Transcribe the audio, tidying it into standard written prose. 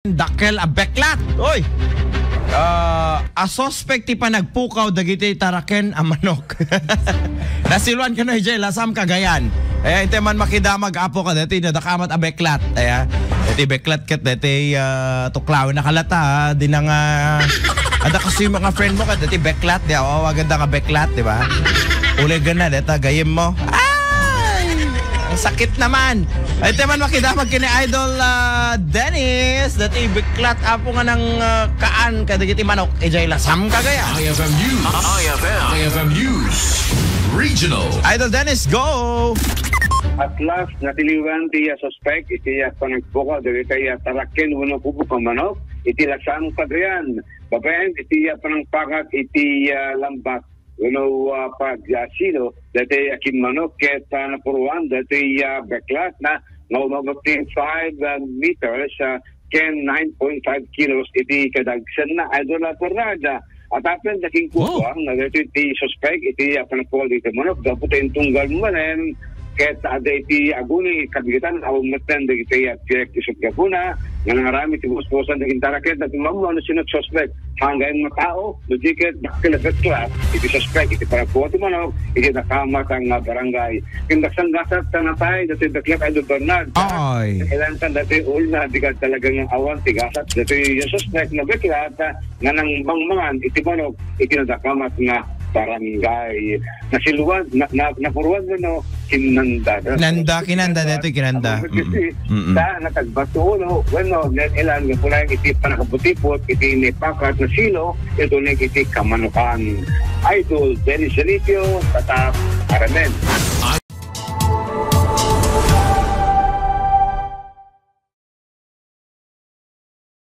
Dakkel a beklat. Oy. A suspect ti pa nagpukaw dagiti taraken a manok. Nasiluan ka no hijay lasam Cagayan. Ite man makidamag apo ka dati nadakamat a beklat. Dati beklat ket dati tuklawin na kalata di na nga ada kasi mga friend mo ka dati beklat di aganda ka beklat di ba? Uli gana data gayem mo. Ang sakit naman. Ay teman makidamag kini Idol Dennis dati biklat apo nga ng kaan kadagiti manok ijay lasam Cagayan. IFM News Regional. Idol Dennis, go! At last, natiliwan ti suspect, iti panagbuka, dagiti taraken, wano kubo ka manok, iti lasam Cagayan. Babayan, iti panangpakat, iti lambat, wano pagsino, dati akin manok, ket napuruan, dati beklat na, umabot 5 meters, ken 9.5 kilos, iti kadagsan na, idol na pornada. At apen daking kuwang, iti suspect, iti panagbuka, iti manok, dapat yung tunggal mo manen, ket ada iti aguni kabigitan aw meten de iti direct isog gabuna nga nangarami ti busposan de intaraket at mamu ano sinot suspect hanggang mga tao logiket dakilabet class iti suspect iti para po ti manok iti nakamat ang barangay kindaksan gasat tanatay dati dakilap ay Bernard ay ilan tan dati ulna di ka talagang awan ti gasat dati yung suspect na beklat nga nang mangmangan iti manok iti nakamat nga barangay nasiluwan napuruan no kinanda dito kinanda sa natagbato bueno ilan nga pula iti panakabutipot iti nipakat na silo ito na iti kamanukan Idol Dennis Salicio tatap Aramen.